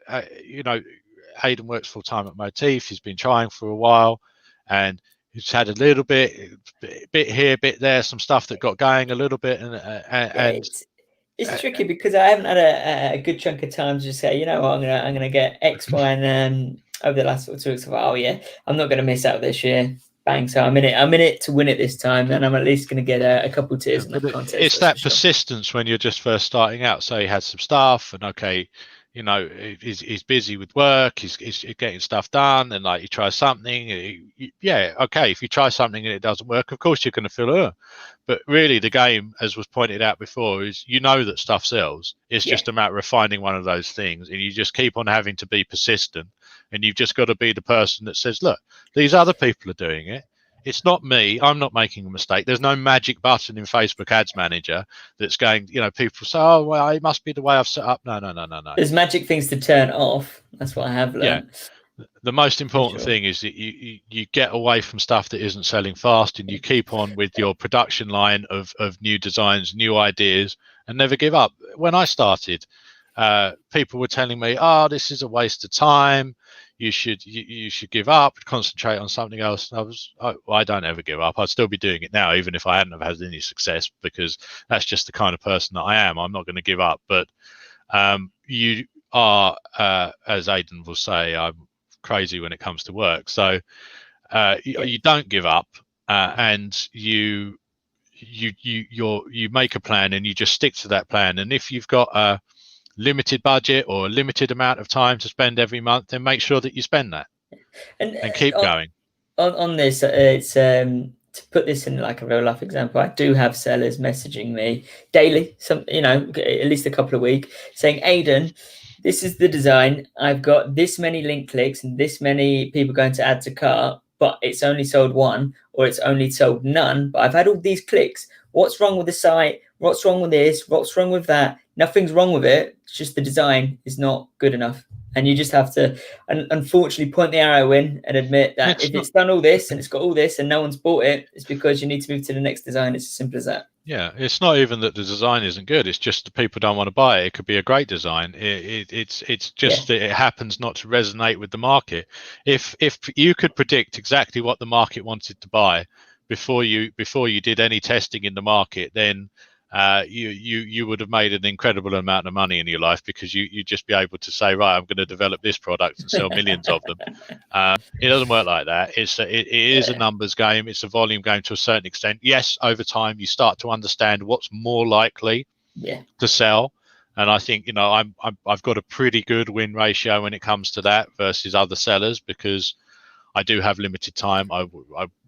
works full time at Moteefe. He's been trying for a while, and he's had a little bit here, bit there, some stuff that got going a little bit, and it's tricky because I haven't had a good chunk of time to just say, I'm gonna get X, Y, and over the last 2 weeks, I'm not gonna miss out this year. Bang! So I'm in it to win it this time, and I'm at least gonna get a couple tiers in that contest. It's that persistence when you're just first starting out. So he had some stuff, and he's busy with work, he's getting stuff done, and like he tries something, if you try something and it doesn't work, of course you're going to feel but really the game, as was pointed out before, is that stuff sells. It's just a matter of finding one of those things, and you just keep on having to be persistent, and you've just got to be the person that says, look, these other people are doing it. It's not me. I'm not making a mistake. There's no magic button in Facebook Ads Manager that's going, people say, oh, well, it must be the way I've set up. No. There's magic things to turn off. That's what I have learned. Yeah. The most important thing is that you get away from stuff that isn't selling fast, and you keep on with your production line of new designs, new ideas, and never give up. When I started, people were telling me, oh, this is a waste of time. You should give up, concentrate on something else. I don't ever give up. I'd still be doing it now, even if I hadn't have had any success, because that's just the kind of person that I am. I'm not going to give up. But you are, as Aidan will say, I'm crazy when it comes to work. So you don't give up, and you make a plan, and you just stick to that plan. And if you've got a limited budget or a limited amount of time to spend every month, then make sure that you spend that and keep going. On this, it's to put this in like a real life example. I do have sellers messaging me daily, at least a couple of weeks, saying, Aidan, this is the design. I've got this many link clicks and this many people going to add to cart, but it's only sold one, or it's only sold none. But I've had all these clicks. What's wrong with the site? What's wrong with this? What's wrong with that? Nothing's wrong with it. It's just the design is not good enough. And you just have to, unfortunately, point the arrow in and admit that it's done all this and it's got all this and no one's bought it, it's because you need to move to the next design. It's as simple as that. Yeah, it's not even that the design isn't good. It's just the people don't want to buy it. It could be a great design. It's Yeah, just that it happens not to resonate with the market. If you could predict exactly what the market wanted to buy before you did any testing in the market, then you would have made an incredible amount of money in your life, because you'd just be able to say, right, I'm going to develop this product and sell millions of them. It doesn't work like that. It is a yeah, numbers game. It's a volume game to a certain extent. Yes, over time you start to understand what's more likely yeah, to sell, and I think I've got a pretty good win ratio when it comes to that versus other sellers, because I do have limited time. I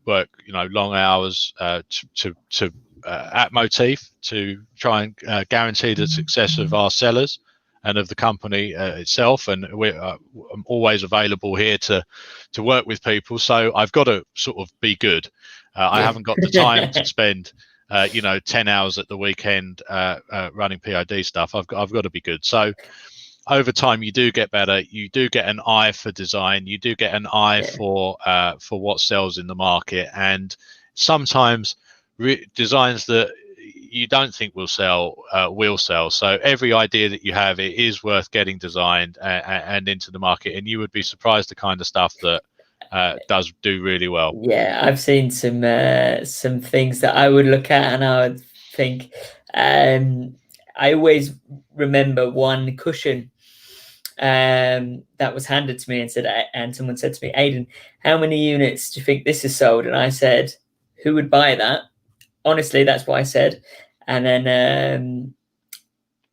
work long hours to at Moteefe to try and guarantee the success of our sellers and of the company itself. And I'm always available here to work with people. So I've got to sort of be good. I yeah. haven't got the time to spend 10 hours at the weekend running PID stuff. I've got to be good. So over time you do get better. You do get an eye for design. You do get an eye Yeah. for what sells in the market, and sometimes designs that you don't think will sell will sell. So every idea that you have, it is worth getting designed and into the market, and you would be surprised the kind of stuff that does do really well. Yeah, I've seen some things that I would look at and I would think. I always remember one cushion that was handed to me and said, and someone said to me, Aidan, how many units do you think this is sold? And I said, who would buy that? Honestly, that's what I said. And then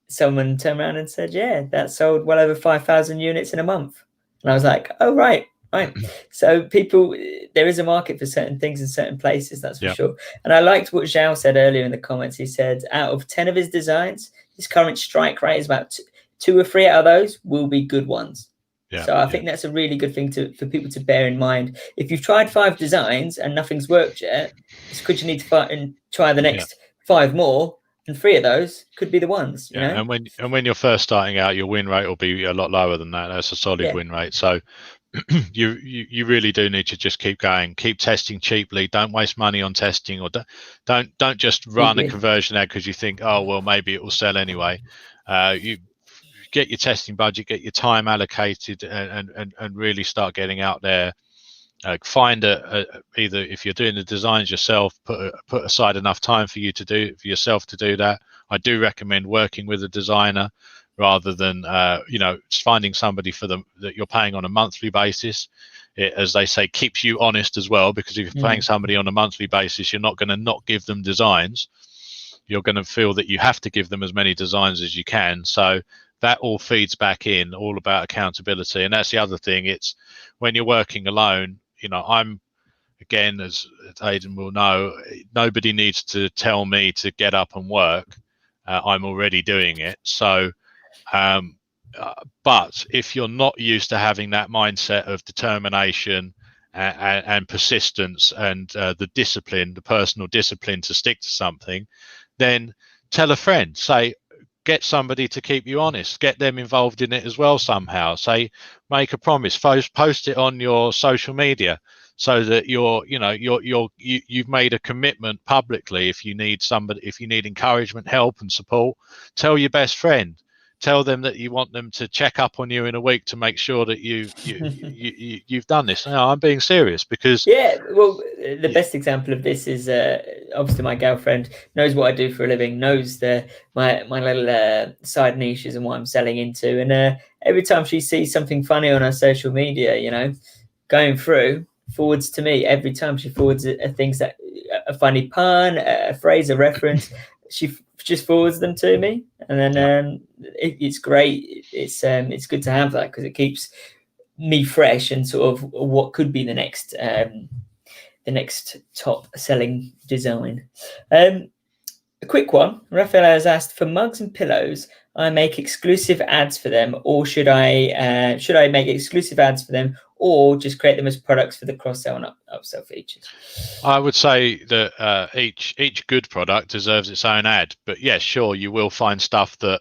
someone turned around and said, yeah, that sold well over 5,000 units in a month. And I was like, oh, right. So people, there is a market for certain things in certain places, that's for Yeah, sure. And I liked what Zhao said earlier in the comments. He said out of 10 of his designs, his current strike rate is about two or three out of those will be good ones. yeah, So I yeah, think that's a really good thing for people to bear in mind. If you've tried 5 designs and nothing's worked yet, it's because you need to try the yeah. next 5 more, and 3 of those could be the ones, you Yeah, know? and when you're first starting out, your win rate will be a lot lower than that. That's a solid Yeah, win rate. So you really do need to just keep going, keep testing cheaply. Don't waste money on testing, or don't just run a agree. conversion ad because you think, oh well, maybe it will sell anyway. You get your testing budget, get your time allocated, and really start getting out there. Find either, if you're doing the designs yourself, put aside enough time for yourself to do that. I do recommend working with a designer rather than finding somebody that you're paying on a monthly basis. It, as they say, keeps you honest as well, because if you're paying somebody on a monthly basis, you're not going to not give them designs. You're going to feel that you have to give them as many designs as you can. So that all feeds back in, all about accountability. And that's the other thing. It's when you're working alone, I'm, again, as Aidan will know, nobody needs to tell me to get up and work. I'm already doing it. So, um, but if you're not used to having that mindset of determination and persistence and the discipline, the personal discipline to stick to something, then tell a friend, say, get somebody to keep you honest, get them involved in it as well somehow. Say, make a promise, post it on your social media, so that you've made a commitment publicly. If you need encouragement, help and support, tell your best friend. Tell them that you want them to check up on you in a week to make sure that you've done this. No, I'm being serious, because Yeah, well, the best example of this is obviously my girlfriend knows what I do for a living, knows my little side niches and what I'm selling into, and every time she sees something funny on her social media, going through, forwards to me. Every time she forwards things that a funny pun, a phrase, a reference, she just forwards them to me, and then yeah, it's great. It's good to have that because it keeps me fresh and sort of what could be the next top selling design. A quick one. Raphael has asked, for mugs and pillows, I make exclusive ads for them, or should I make exclusive ads for them, or just create them as products for the cross sell and upsell features? I would say that each good product deserves its own ad. But yes, sure, you will find stuff that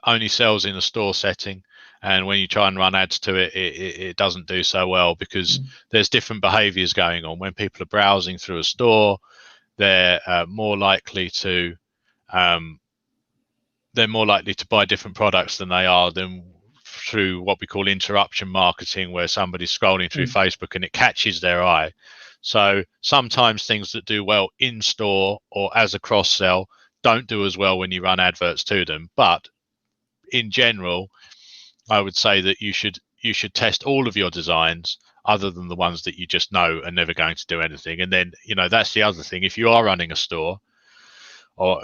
only sells in a store setting, and when you try and run ads to it, it doesn't do so well, because there's different behaviors going on when people are browsing through a store. they're more likely to buy different products than they are than through what we call interruption marketing, where somebody's scrolling through Facebook and it catches their eye. So sometimes things that do well in store or as a cross sell don't do as well when you run adverts to them. But in general, I would say that you should test all of your designs other than the ones that you just know are never going to do anything. And then, that's the other thing. If you are running a store or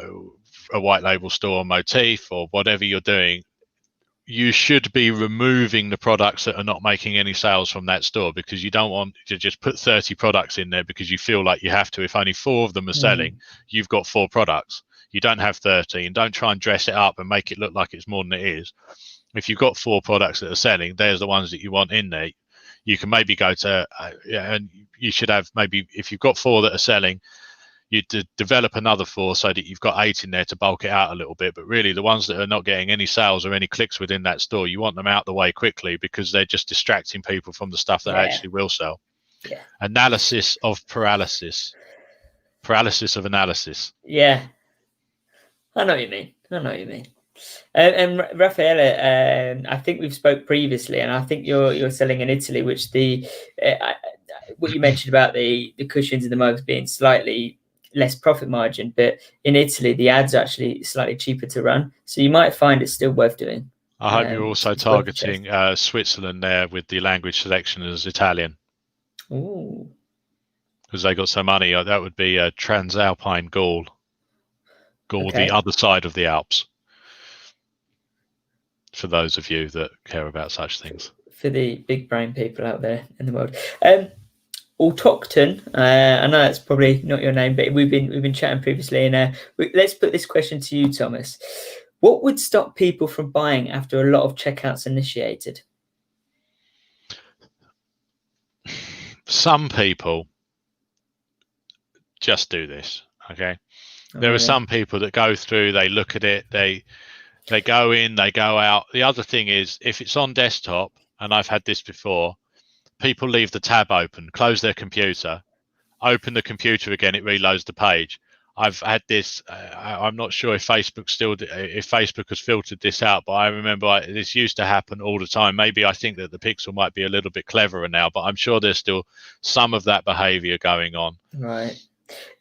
a white label store on Moteefe or whatever you're doing, you should be removing the products that are not making any sales from that store, because you don't want to just put 30 products in there because you feel like you have to. If only 4 of them are selling, you've got 4 products. You don't have 30, and don't try and dress it up and make it look like it's more than it is. If you've got 4 products that are selling, there's the ones that you want in there. You can maybe go to, and you should have maybe, if you've got 4 that are selling, you develop another 4 so that you've got 8 in there to bulk it out a little bit. But really, the ones that are not getting any sales or any clicks within that store, you want them out the way quickly, because they're just distracting people from the stuff that actually will sell. Analysis of paralysis of analysis. I know what you mean. And Raffaella, I think we've spoke previously, and I think you're selling in Italy, which what you mentioned about the cushions and the mugs being slightly less profit margin, but in Italy the ads are actually slightly cheaper to run, so you might find it's still worth doing. I hope you're also targeting Switzerland there with the language selection as Italian. Ooh. Because they got so money. That would be Transalpine Gaul, the other side of the Alps, for those of you that care about such things. For the big brain people out there in the world. Autochton, I know that's probably not your name, but we've been chatting previously, and let's put this question to you, Thomas. What would stop people from buying after a lot of checkouts initiated? Some people just do this, okay? There are some people that go through, they look at it, they go in, they go out. The other thing is, if it's on desktop, and I've had this before, people leave the tab open, close their computer, open the computer again, it reloads the page. I've had this. I'm not sure if Facebook has filtered this out, but I remember this used to happen all the time. Maybe I think that the Pixel might be a little bit cleverer now, but I'm sure there's still some of that behavior going on. Right.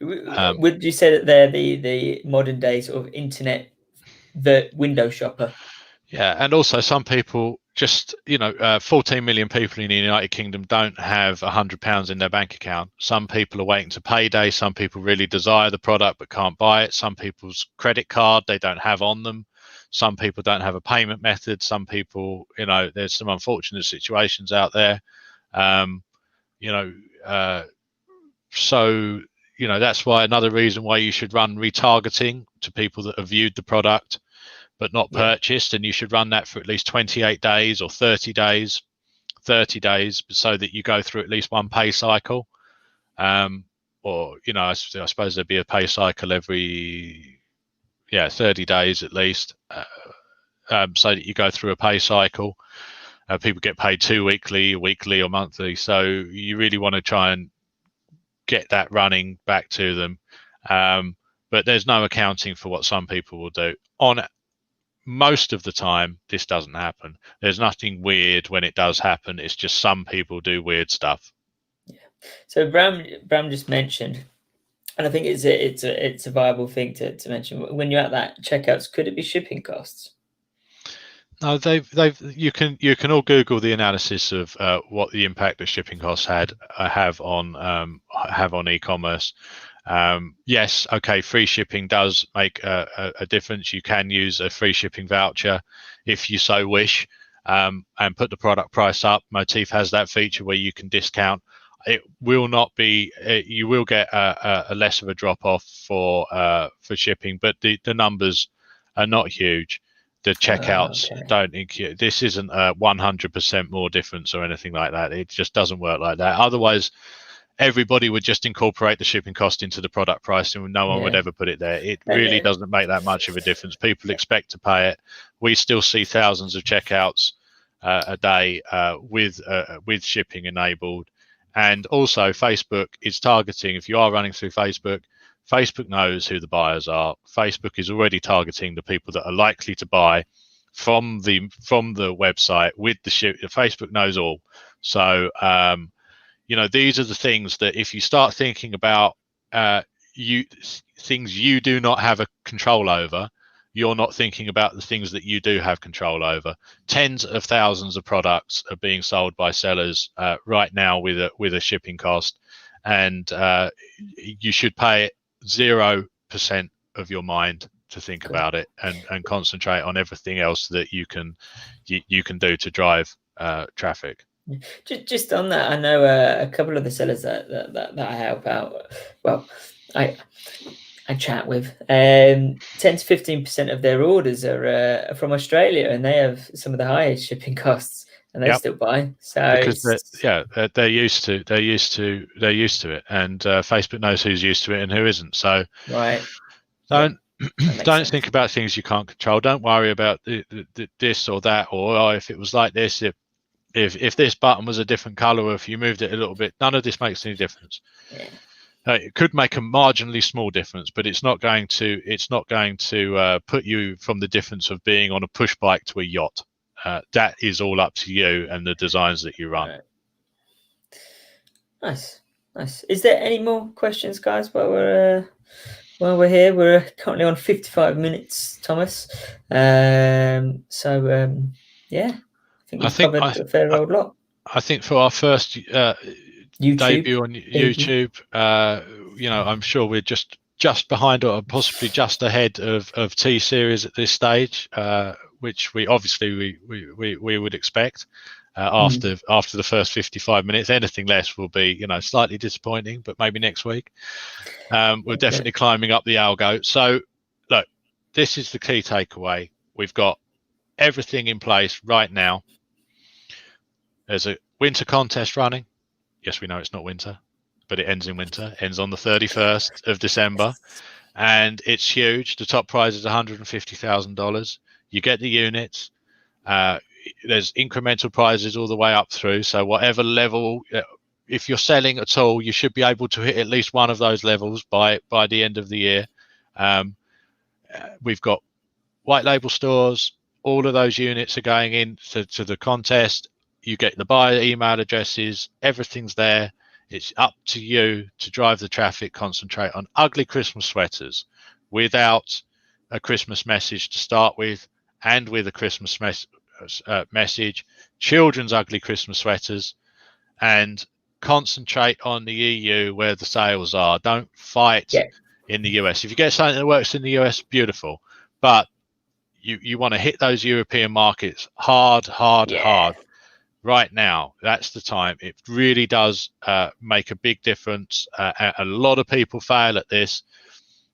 Would you say that they're the modern day sort of internet, the window shopper? Yeah, and also some people just, 14 million people in the United Kingdom don't have £100 in their bank account. Some people are waiting to payday. Some people really desire the product but can't buy it. Some people's credit card they don't have on them. Some people don't have a payment method. Some people, there's some unfortunate situations out there. So, that's why another reason why you should run retargeting to people that have viewed the product but not purchased, and you should run that for at least 28 days or 30 days, so that you go through at least one pay cycle. Or, I suppose there'd be a pay cycle every 30 days at least, so that you go through a pay cycle. People get paid weekly or monthly, so you really want to try and get that running back to them. But there's no accounting for what some people will do. On most of the time, this doesn't happen. There's nothing weird when it does happen. It's just some people do weird stuff. Yeah. So Bram just mentioned, and I think it's a viable thing to mention. When you're at that checkouts, could it be shipping costs? No, you can all Google the analysis of what the impact that shipping costs have on e-commerce. Yes, okay, free shipping does make a difference. You can use a free shipping voucher if you so wish, and put the product price up. Moteefe has that feature where you can discount. It will not be. You will get a less of a drop off for shipping, but the numbers are not huge. The checkouts don't include. This isn't a 100% more difference or anything like that. It just doesn't work like that. Otherwise, everybody would just incorporate the shipping cost into the product price, and no one would ever put it there. It really doesn't make that much of a difference. People expect to pay it. We still see thousands of checkouts a day with shipping enabled. And also, Facebook is targeting. If you are running through Facebook, Facebook knows who the buyers are. Facebook is already targeting the people that are likely to buy from the website with the ship. Facebook knows all. So these are the things that if you start thinking about things you do not have a control over, you're not thinking about the things that you do have control over. Tens of thousands of products are being sold by sellers right now with a shipping cost, and you should pay 0% of your mind to think about it, and concentrate on everything else that you can do to drive traffic. Just on that, I know a couple of the sellers that I help out. Well, I chat with. 10 to 15% of their orders are from Australia, and they have some of the highest shipping costs, and they still buy. So because they're used to it, and Facebook knows who's used to it and who isn't. So don't think about things you can't control. Don't worry about this or that, or if it was like this, if this button was a different color, or if you moved it a little bit. None of this makes any difference. It could make a marginally small difference, but it's not going to put you from the difference of being on a push bike to a yacht. That is all up to you and the designs that you run. Nice. Is there any more questions, guys? While we're here, we're currently on 55 minutes, Thomas. Yeah, I think we've covered a fair old lot. I think for our first debut on YouTube, I'm sure we're just behind or possibly just ahead of T series at this stage, which we obviously we would expect after the first 55 minutes. Anything less will be slightly disappointing, but maybe next week. We're definitely climbing up the algo. So look, this is the key takeaway. We've got everything in place right now. There's a winter contest running. Yes, we know it's not winter, but it ends in winter. Ends on the 31st of December, and it's huge. The top prize is $150,000. You get the units. There's incremental prizes all the way up through. So whatever level, if you're selling at all, you should be able to hit at least one of those levels by the end of the year. We've got white label stores. All of those units are going in to the contest. You get the buyer email addresses. Everything's there. It's up to you to drive the traffic, concentrate on ugly Christmas sweaters without a Christmas message to start with, and with a Christmas message, children's ugly Christmas sweaters, and concentrate on the EU where the sales are. Don't fight in the US. If you get something that works in the US, beautiful. But you want to hit those European markets hard. Right now, that's the time. It really does make a big difference. A lot of people fail at this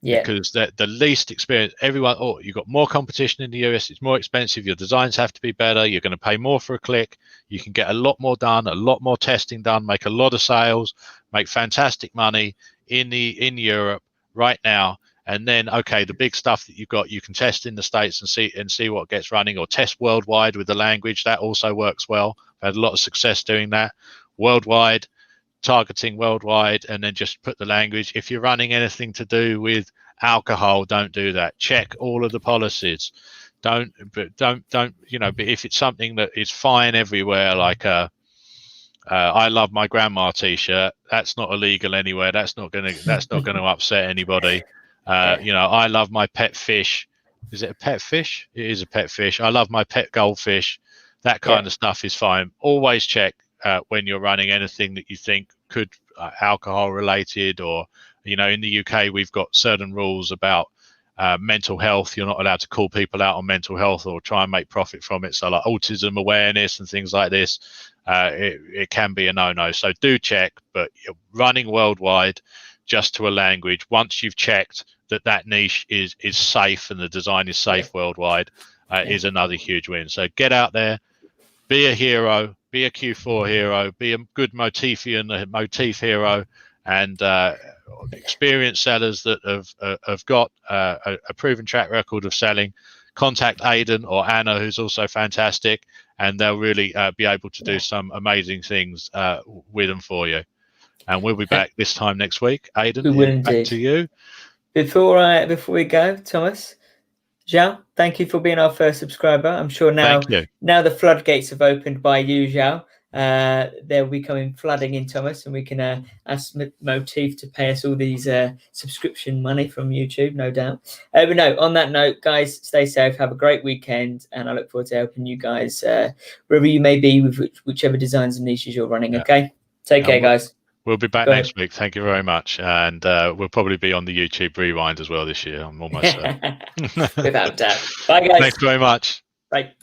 because they're the least experienced. Everyone, you've got more competition in the US. It's more expensive. Your designs have to be better. You're going to pay more for a click. You can get a lot more done, a lot more testing done, make a lot of sales, make fantastic money in Europe right now. And then, the big stuff that you've got, you can test in the States and see what gets running, or test worldwide with the language. That also works well. I've had a lot of success doing that. Worldwide, targeting worldwide, and then just put the language. If you're running anything to do with alcohol, don't do that. Check all of the policies. Don't. But if it's something that is fine everywhere, like I love my grandma T-shirt, that's not illegal anywhere. That's not going to upset anybody. I love my pet fish. Is it a pet fish? It is a pet fish. I love my pet goldfish. That kind of stuff is fine. Always check when you're running anything that you think could alcohol related, or in the UK we've got certain rules about mental health. You're not allowed to call people out on mental health or try and make profit from it. So like autism awareness and things like this, it can be a no-no. So do check, but you're running worldwide just to a language. Once you've checked that niche is safe and the design is safe worldwide, is another huge win. So get out there, be a hero, be a Q4 hero, be a good Moteefe and a Moteefe hero, and experienced sellers that have got a proven track record of selling. Contact Aidan or Anna, who's also fantastic, and they'll really be able to do some amazing things with them for you. and we'll be back this time next week. Aidan, We will back indeed. to you. Before we go, Thomas, Zhao, thank you for being our first subscriber. I'm sure now the floodgates have opened by you, Zhao. They'll be coming flooding in, Thomas, and we can ask Moteefe to pay us all these subscription money from YouTube, no doubt. But no, on that note, guys, stay safe, have a great weekend, and I look forward to helping you guys wherever you may be with whichever designs and niches you're running. Okay, take care, guys. We'll be back next week. Thank you very much. And we'll probably be on the YouTube Rewind as well this year. I'm almost certain. Without doubt. Bye, guys. Thanks very much. Bye.